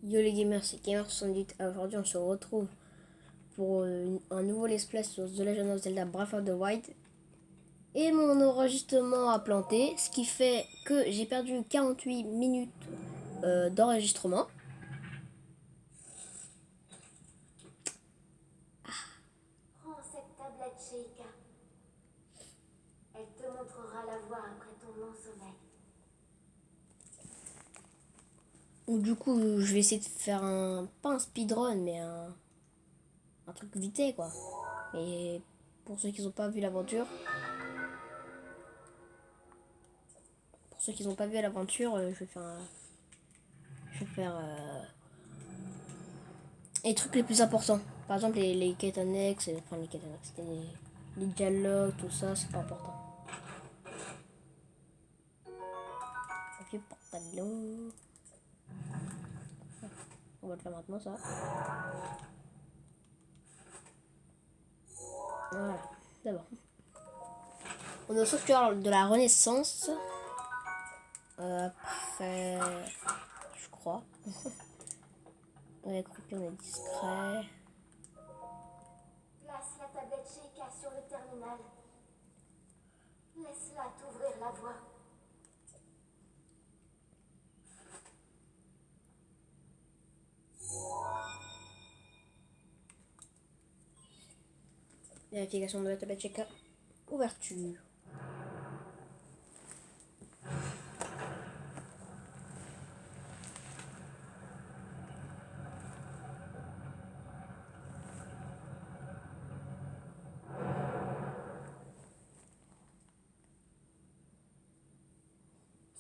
Yo les gamers, c'est Gamer78. Aujourd'hui on se retrouve pour un nouveau let's play sur The Legend of Zelda Breath of the Wild. Et mon enregistrement a planté, ce qui fait que j'ai perdu 48 minutes d'enregistrement. Prends cette tablette, Sheikah. Elle te montrera la voie après ton long sommeil. Donc du coup je vais essayer de faire pas un speedrun mais un truc vite quoi. Et pour ceux qui n'ont pas vu l'aventure, je vais faire les trucs les plus importants. Par exemple, les quêtes annexes, enfin les quêtes annexes, les dialogues, tout ça, c'est pas important. Ok, pas de l'eau. On va le faire maintenant, ça. Voilà, d'abord. On est au sanctuaire de la Renaissance. Après, je crois. Ouais, on est discret. Place la tablette Sheikah sur le terminal. Laisse-la t'ouvrir la voie. Vérification de la tablette checker. Ouverture.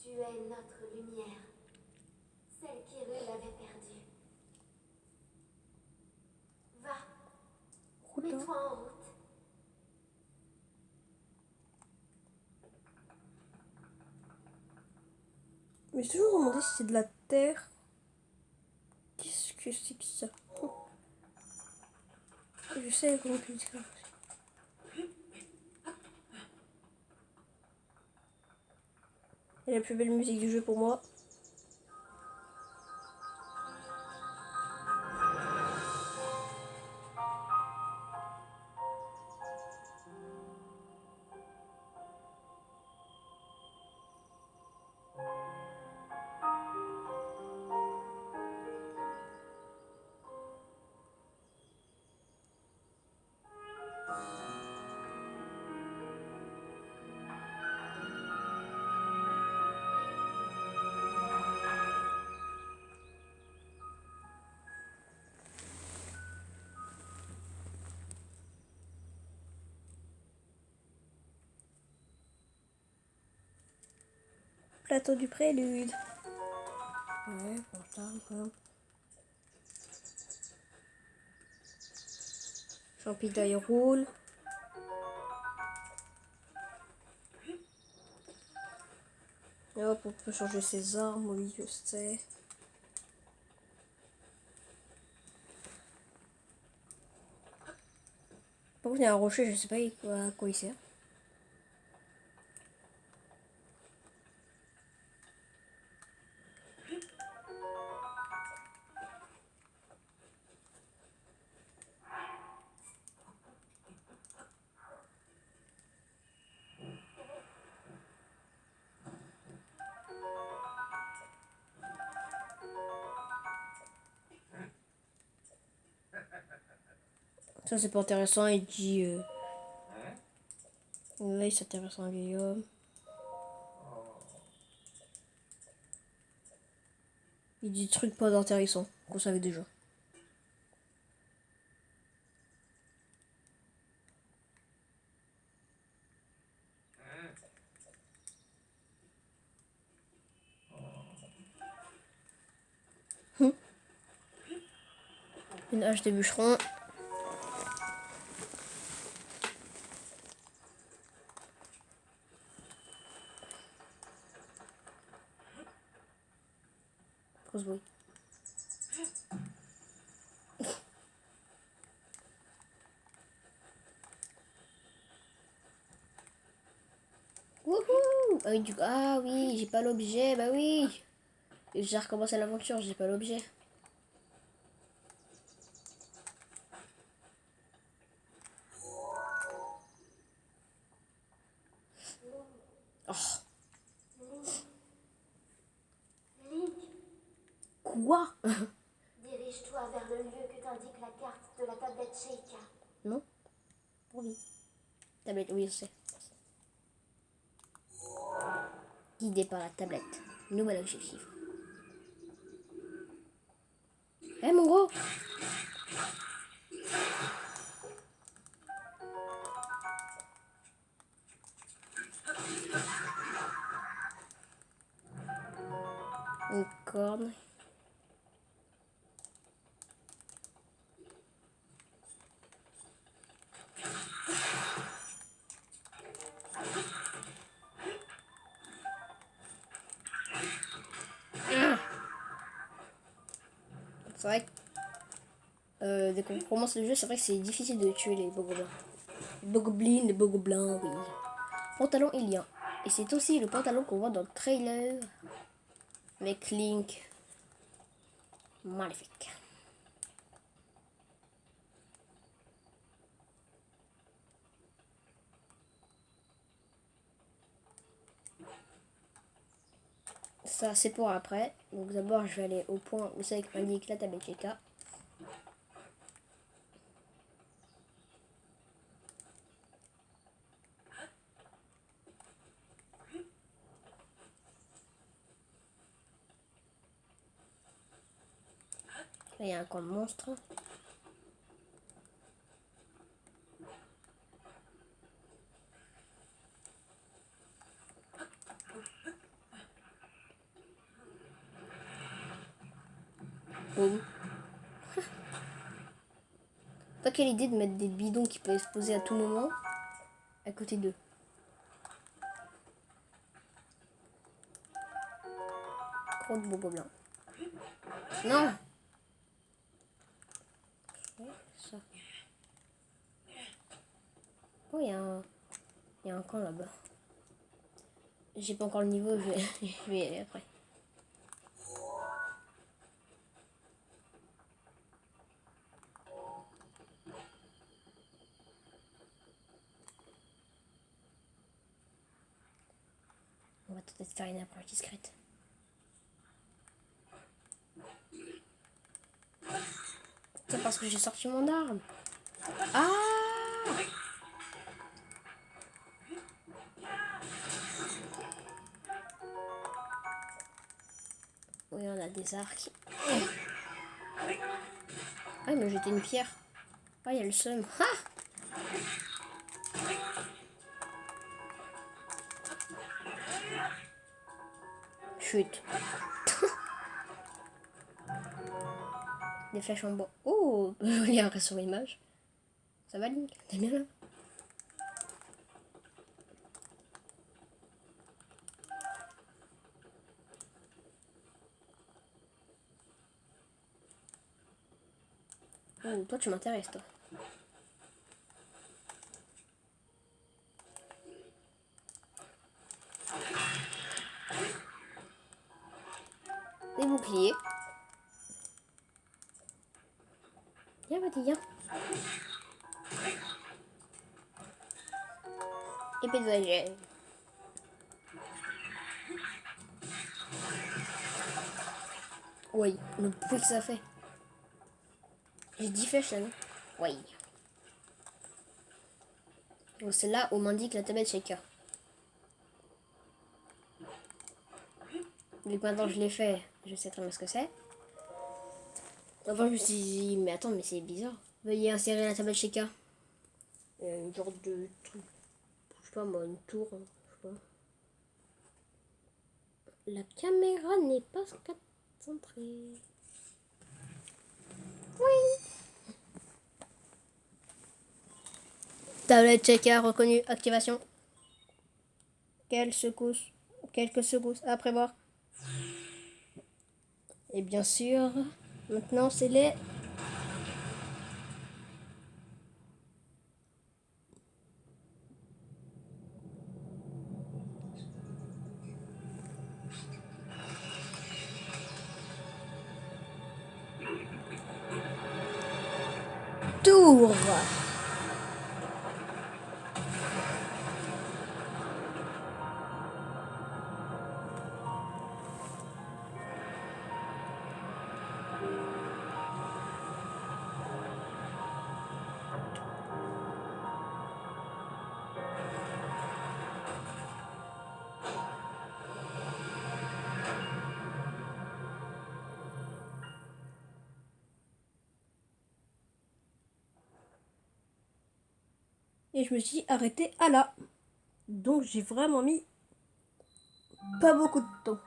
Tu es notre lumière. Celle qu'Hyrule avait perdue. Va, mets-toi en route. Mais j'ai toujours demandé si c'est de la terre. Qu'est-ce que c'est que ça? Je sais comment tu dis ça. Et la plus belle musique du jeu pour moi. Plateau du prélude. Ouais, portable. Champignons roule. Et hop, on peut changer ses armes, oui, je sais. Par contre, il y a un rocher, je sais pas à quoi il sert. Ça, c'est pas intéressant, il dit. Là, il s'intéresse à un vieil homme. Il dit des trucs pas intéressants, qu'on savait déjà. Une hache de bûcheron. Crossbow. Wouhou! Ah oui, j'ai pas l'objet, bah oui! J'ai recommencé l'aventure, j'ai pas l'objet. Quoi? Dirige-toi vers le lieu que t'indique la carte de la tablette Sheikah. Non? Oui. Tablette, oui, je sais. Guidé par la tablette. Nouvel objectif. Eh mon gros! Une corne. C'est vrai que dès qu'on commence le jeu, c'est vrai que c'est difficile de tuer les bogoblins. Les bogoblins, les bogoblins, oui. Pantalon Ilien. Et c'est aussi le pantalon qu'on voit dans le trailer avec Link. Magnifique. Ça, c'est pour après. Donc d'abord, je vais aller au point où c'est indique la tablette Sheikah. Là, il y a un camp de monstres. Boum. Pas quelle idée de mettre des bidons qui peuvent exploser à tout moment à côté d'eux. Trop de beaux gobelins. Non! Ça. Oh, il y a un camp là-bas. J'ai pas encore le niveau, je vais y aller après. On va peut-être faire une approche discrète. C'est parce que j'ai sorti mon arme. Ah! Oui, on a des arcs. Ah, il m'a jeté une pierre. Ah, il y a le seum. Ah! Chut. Des flèches en bois. Oh! Il y a un sur l'image. Ça va, Link? T'es bien là? Oh, toi, tu m'intéresses, toi. Des boucliers. Viens, vas-y, viens. Épée de Zagel. Oui, le bruit que ça fait. J'ai 10 flèches là, non? Oui. Donc c'est là où m'indique la tablette Sheikah. Vu que maintenant je l'ai fait, je sais très bien ce que c'est. Enfin, je me suis dit, mais attends, mais c'est bizarre. Veuillez insérer la tablette Sheikah. Une sorte de truc. Je sais pas moi, une tour. Je sais pas. La caméra n'est pas centrée. Oui. Tablette Sheikah reconnue. Activation. Quelques secousses à prévoir. Et bien sûr, maintenant c'est les... tours. Et je me suis arrêtée à là. Donc j'ai vraiment mis pas beaucoup de temps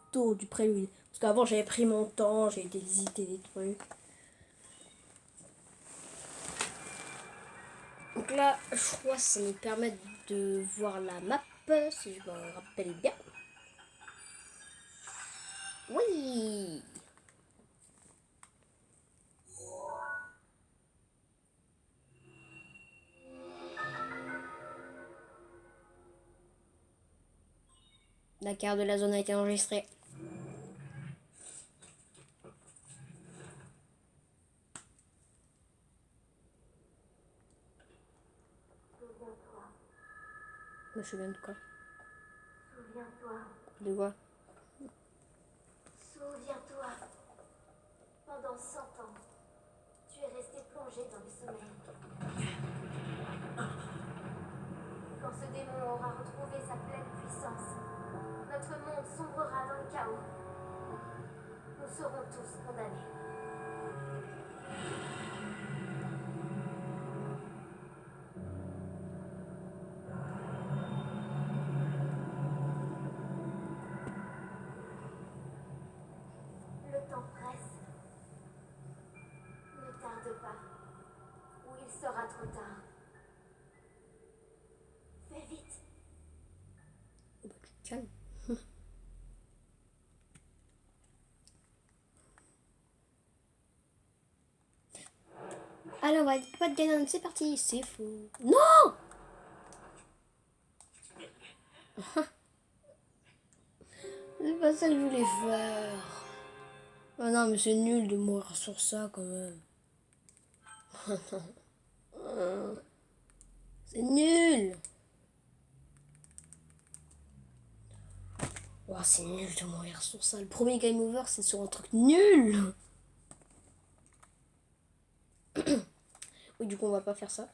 autour du prélude. Parce qu'avant j'avais pris mon temps, j'ai été visiter des trucs. Donc là, je crois que ça nous permet de voir la map, si je me rappelle bien. Oui! La carte de la zone a été enregistrée. Souviens-toi, Je me souviens de quoi? souviens-toi, De quoi? souviens-toi. Pendant 100 ans, tu es resté plongé dans le sommeil. Quand ce démon aura retrouvé sa pleine puissance, notre monde sombrera dans le chaos. Nous serons tous condamnés. Le temps presse. Ne tarde pas, ou il sera trop tard. Fais vite. Oh, bah, tu te calmes. Alors, ouais, pas de Ganon, c'est parti. C'est faux. Non! C'est pas ça que je voulais faire. Oh non, mais c'est nul de mourir sur ça quand même. C'est nul. Oh, c'est nul de mourir sur ça. Le premier game over, c'est sur un truc nul. Oui, du coup, on va pas faire ça.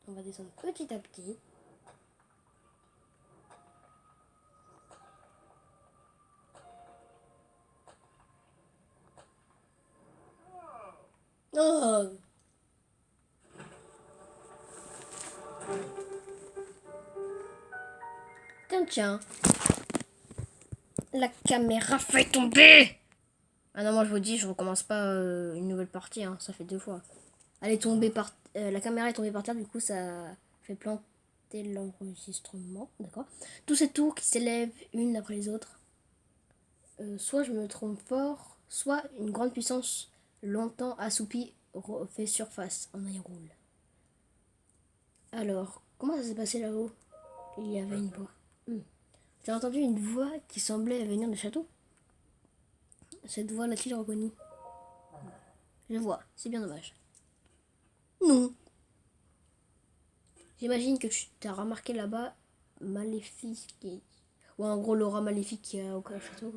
On va descendre petit à petit. Oh! Tiens, tiens. La caméra fait tomber! Ah non, moi je vous dis, je recommence pas une nouvelle partie, hein. Ça fait 2 fois. Elle est tombée par... la caméra est tombée par terre, du coup ça fait planter l'enregistrement. D'accord. Tous ces tours qui s'élèvent une après les autres. Soit je me trompe fort, soit une grande puissance longtemps assoupie fait surface en aéroule. Alors, comment ça s'est passé là-haut? Il y avait une voix. J'ai entendu une voix qui semblait venir du château. Cette voix l'a-t-il reconnue? Je vois, c'est bien dommage. Non. J'imagine que tu t'as remarqué là-bas maléfique. Ou en gros l'aura maléfique qu'il y a au château.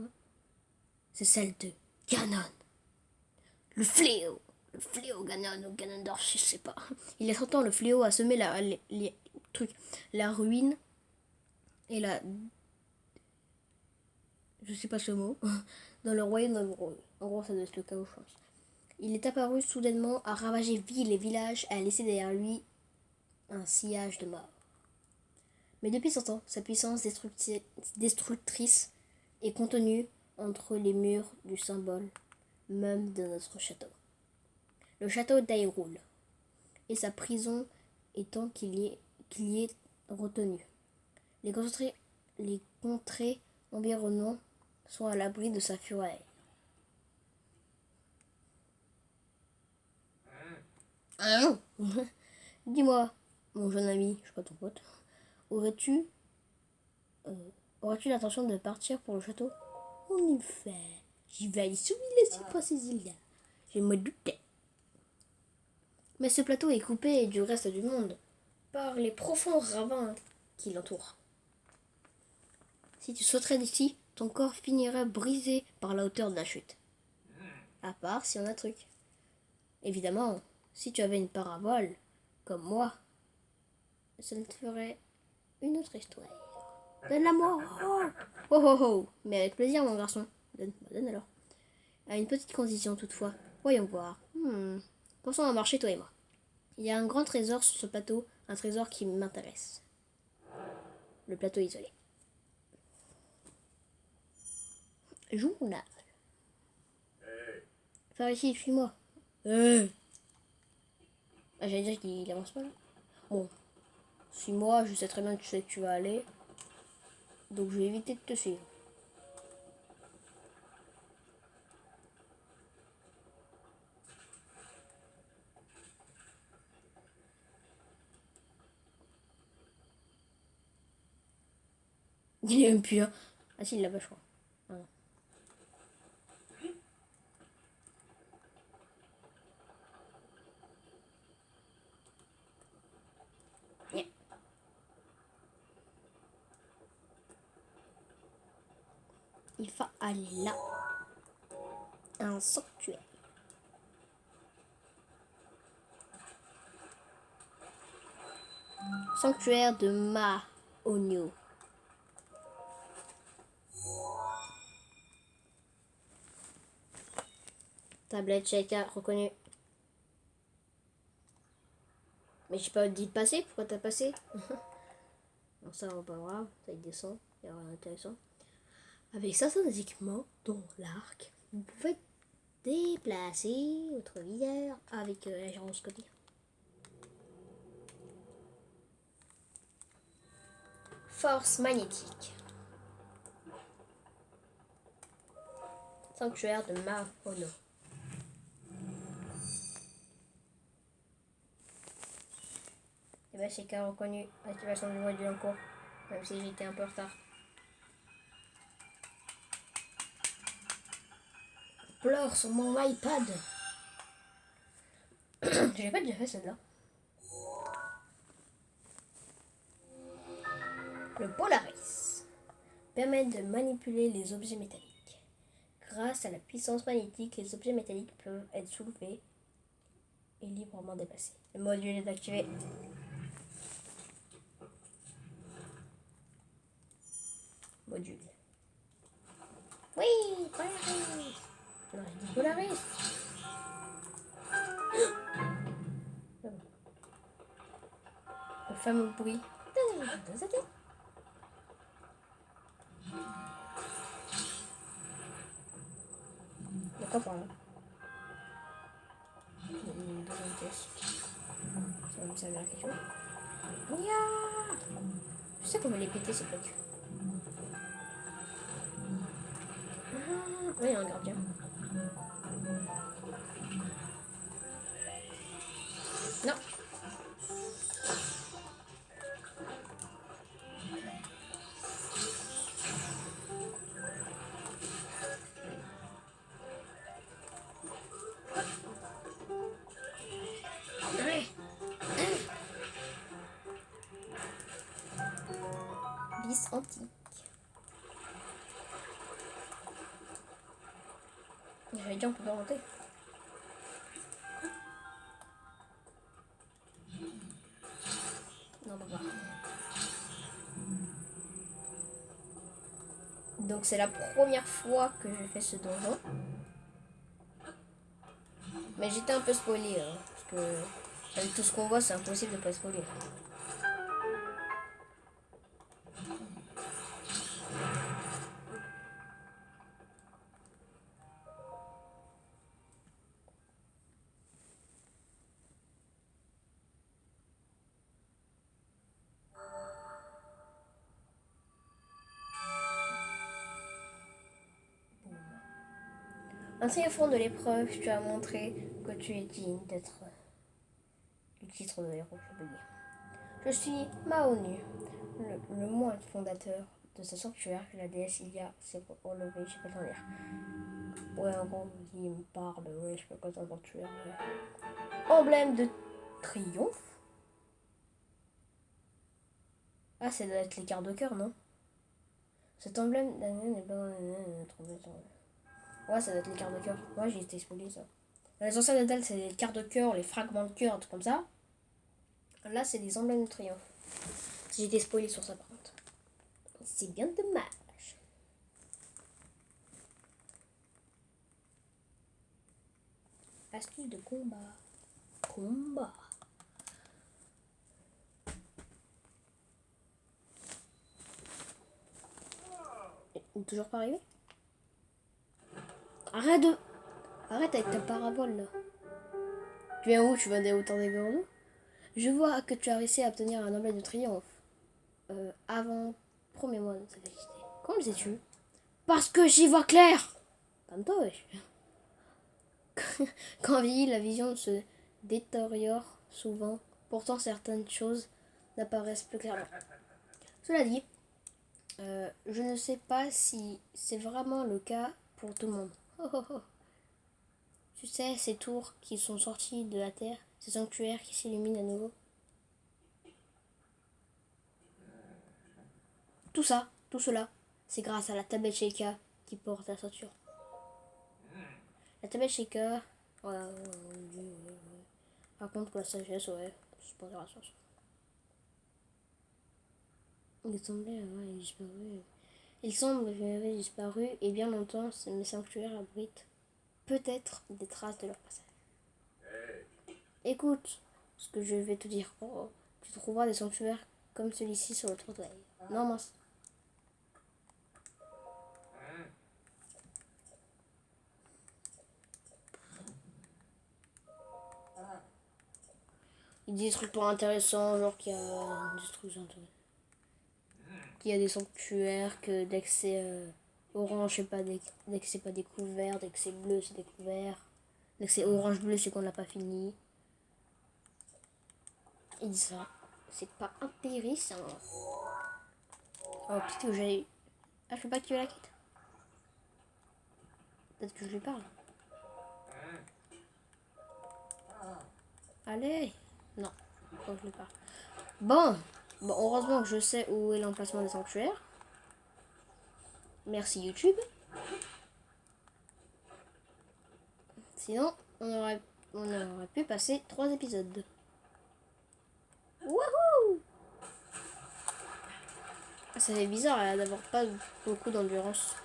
C'est celle de Ganon. Le fléau. Le fléau Ganon ou Ganondorf, je sais pas. Il y a 30 ans, le fléau a semé la ruine et la... Je sais pas ce mot. Dans le royaume d'Ambrose. En gros, ça doit être le chaos, je pense. Il est apparu soudainement, a ravagé villes et villages et a laissé derrière lui un sillage de mort. Mais depuis 100 ans, sa puissance destructrice est contenue entre les murs du symbole même de notre château. Le château d'Hyrule et sa prison étant qu'il y est retenu. Les contrées environnantes sont à l'abri de sa fureur. Hein? Dis-moi, mon jeune ami, je suis pas ton pote, aurais-tu l'intention de partir pour le château? En effet, j'y vais aller sur ces îles-là. Je me doutais. Mais ce plateau est coupé du reste du monde par les profonds ravins qui l'entourent. Si tu sauterais d'ici, ton corps finirait brisé par la hauteur de la chute. À part si on a un truc. Évidemment, si tu avais une parabole, comme moi, ça te ferait une autre histoire. Donne-la-moi. Oh. Oh oh oh. Mais avec plaisir, mon garçon. Donne alors. À une petite condition toutefois. Voyons voir. Pensons à marcher, toi et moi. Il y a un grand trésor sur ce plateau, un trésor qui m'intéresse. Le plateau isolé. Journal. Par ici, suis-moi. Ah, j'allais dire qu'il avance pas là. Bon, suis-moi, je sais très bien que tu sais que tu vas aller. Donc je vais éviter de te suivre. Il est même plus là. Ah si, il l'a pas, je crois. Ah, non. Yeah. Il va aller là. Un sanctuaire. Sanctuaire de Mahonio. Tablette Sheikah reconnue. Mais j'ai pas dit de passer, pourquoi t'as passé? Bon, ça va pas grave, ça il descend, il y a rien d'intéressant. Avec certains équipements, dont l'arc, vous pouvez déplacer votre viseur avec la gyroscopie. Force magnétique. Sanctuaire de Mahono. Et bien c'est qu'a reconnu l'activation du module en cours, même si j'étais un peu en retard. Pleure sur mon iPad. J'ai pas déjà fait celle-là. Le Polaris permet de manipuler les objets métalliques. Grâce à la puissance magnétique, les objets métalliques peuvent être soulevés et librement déplacés. Le module est activé. Module. Oui, Polaris. Non, j'ai dit Polaris. Le fameux bruit. D'accord, par là. Une deuxième pièce. Ça va me servir à quelque chose. Yeah. Je sais qu'on va les péter ces blocs. Oui, il y a un gardien. Non. Vis antique. J'avais dit on peut pas monter. Non, on peut pas. Donc c'est la première fois que je fais ce donjon. Mais j'étais un peu spoilé, hein, parce que avec tout ce qu'on voit, c'est impossible de pas spoiler. En triomphant de l'épreuve, tu as montré que tu es digne d'être le titre de héros, je peux dire. Je suis Mahonu, le moine fondateur de ce sanctuaire. La déesse Ilia s'est relevée, je sais pas t'en dire. Ouais, en gros, il me parle, ouais, je sais pas quoi t'en sanctuaire. Ouais. Emblème de triomphe. Ah, ça doit être les quarts de cœur, non? Cet emblème n'est pas. Ouais, ça doit être les quarts de cœur. Ouais, j'ai été spoilé ça. Dans les anciens Natal, c'est les quarts de cœur, les fragments de cœur, tout comme ça. Là, c'est des emblèmes de triomphe. J'ai été spoilé sur ça par contre. C'est bien dommage. Astuce de combat. Combat. Toujours pas arrivé? Arrête avec ta parabole là. Tu viens où? Tu vas des hauteurs des Gordoux? Je vois que tu as réussi à obtenir un emblème de triomphe. Avant, promets-moi de ta félicité. Comment le sais-tu? Parce que j'y vois clair! Comme toi, wesh. Quand on vieillit, la vision se détériore souvent. Pourtant, certaines choses n'apparaissent plus clairement. Cela dit, je ne sais pas si c'est vraiment le cas pour tout le monde. Oh, oh, oh. Tu sais, ces tours qui sont sortis de la terre, ces sanctuaires qui s'illuminent à nouveau. Tout ça, tout cela, c'est grâce à la tablette Sheikah qui porte la ceinture. La tablette Sheikah, voilà, par contre, pour la sagesse, ouais, c'est pas grave. Il semblait avoir disparu. Il semble qu'il avait disparu et bien longtemps, mes sanctuaires abritent peut-être des traces de leur passage. Écoute ce que je vais te dire. Oh, tu trouveras des sanctuaires comme celui-ci sur le trottoir. Non, mince. Il dit des trucs pas intéressants, genre qu'il y a une destruction. Qu'il y a des sanctuaires, que dès que c'est orange, c'est pas dès que c'est pas découvert, dès que c'est bleu, c'est découvert. Dès que c'est orange-bleu, c'est qu'on l'a pas fini. Il dit ça. C'est pas intéressant. Oh, peut-être que j'ai... Ah, je peux pas activer la quête. Peut-être que je lui parle. Allez. Non, faut que je lui parle. Bon, heureusement que je sais où est l'emplacement des sanctuaires. Merci YouTube. Sinon, on aurait pu passer 3 épisodes. Wouhou! Ça fait bizarre d'avoir pas beaucoup d'endurance.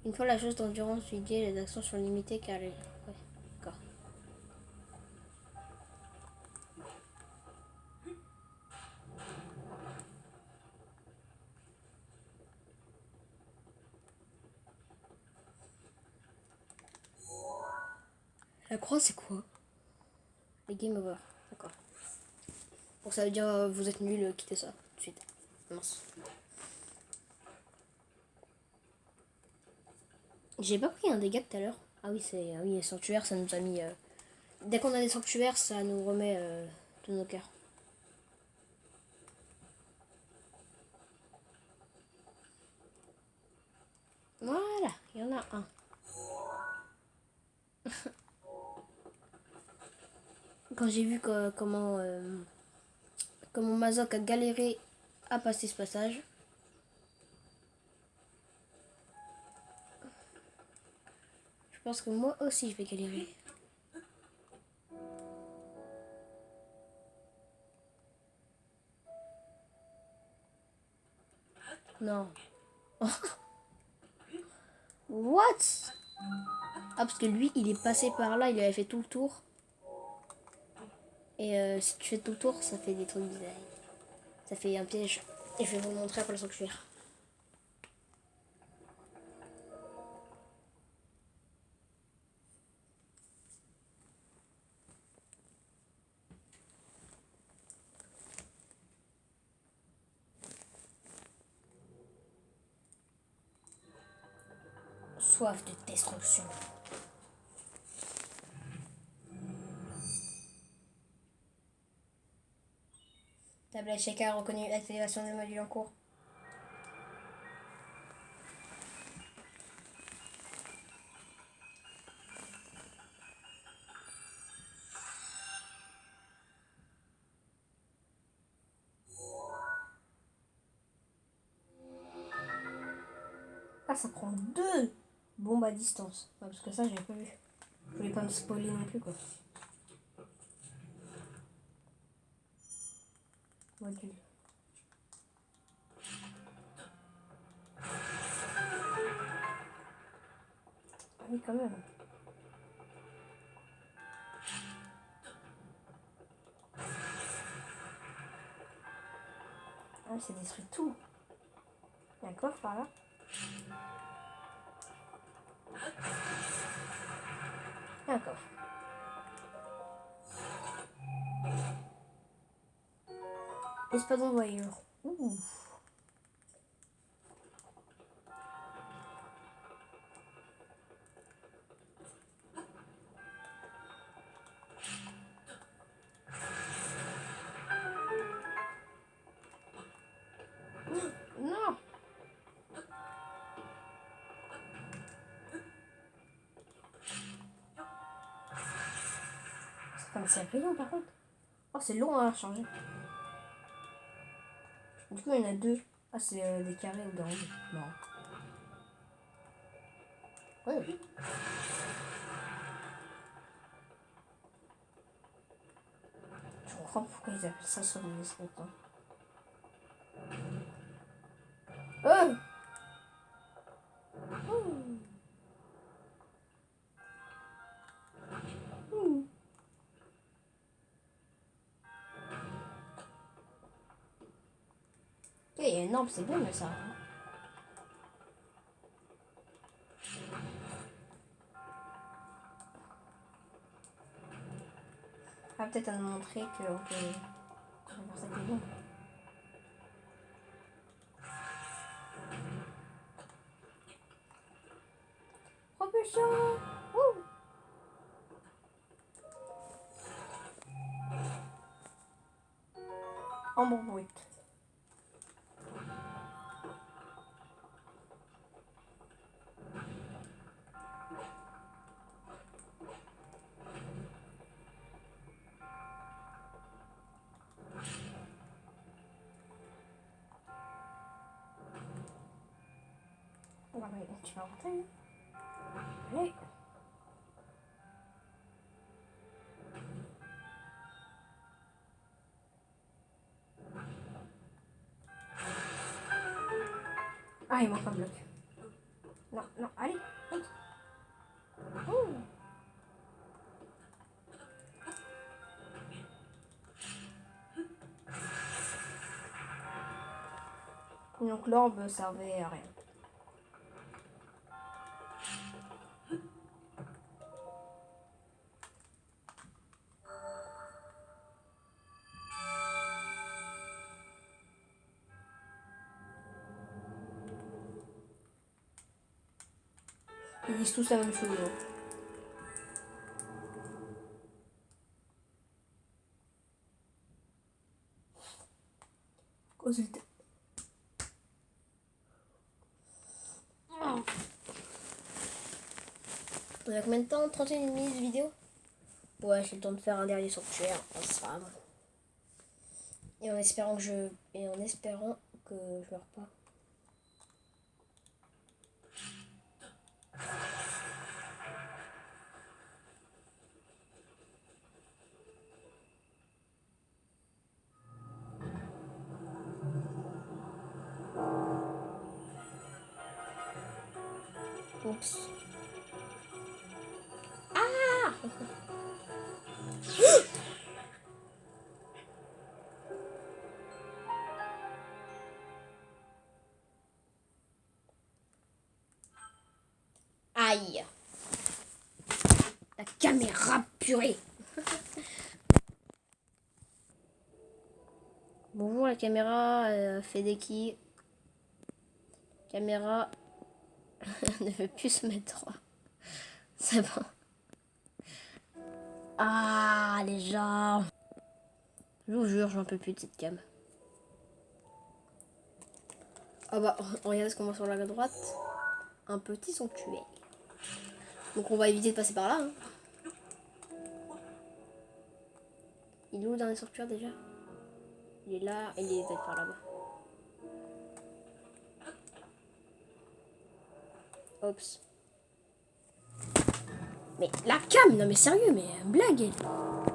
Une fois la chose d'endurance vidée, les actions sont limitées car les... Ouais, d'accord. La croix, c'est quoi? Les game over. D'accord. Bon, ça veut dire vous êtes nul, quittez ça tout de suite. Mince. J'ai pas pris un dégât tout à l'heure. Ah oui, les sanctuaires, ça nous a mis... Dès qu'on a des sanctuaires, ça nous remet tous nos cœurs. Voilà, il y en a un. Quand j'ai vu comment Mazok a galéré à passer ce passage, je pense que moi aussi je vais galérer. Non. What? Ah, parce que lui, il est passé par là, il avait fait tout le tour. Et si tu fais tout le tour, ça fait des trucs bizarres. Ça fait un piège. Et je vais vous le montrer après le sanctuaire. Soif de destruction. Tablette Sheikah a reconnu l'activation du module en cours. Ah, ça prend 2 bombes à distance. Ouais, parce que ça, j'avais pas vu. Je voulais pas me spoiler non plus, quoi. Module. Ah oui, quand même. Ah, c'est détruit tout. Il y a un coffre par là. Il y a un coffre. Espadon voyeur. Ouh. Non. C'est brillant par contre. Oh, c'est long à changer. Du coup, il y en a 2. Ah, c'est des carrés ou des ronds. Non. Ouais. Je comprends pourquoi ils appellent ça sur les longtemps. Oh. Ok, il y a une lampe, c'est bon, mais ça. Ah, peut-être à nous montrer qu'on peut faire ça avec les bombes. Propulsion. Ouh. Ambre brute. Ouais, tu vas rentrer. Allez. Ah, il manque un bloc. Non, non, allez. Vite. Ouh. Donc l'orbe servait à rien. Ils disent tous la même chose. Hein. Consulter. On a combien de temps? 31 minutes de vidéo? Ouais, j'ai le temps de faire un dernier sanctuaire. Ça sera bon. Et en espérant que je meurs pas. Oups. Ah. Aïe. La caméra, purée. Bonjour, la caméra fait des quilles. Caméra ne veut plus se mettre droit. C'est bon. Ah, les gens. Je vous jure, j'en peux plus de cette cam. Ah bah, regardez ce qu'on voit sur la droite. Un petit sanctuaire. Donc on va éviter de passer par là. Hein. Il est où le dernier sanctuaire déjà? Il est là, il est peut-être par là-bas. Oups. Mais la cam, non mais sérieux, mais blague elle.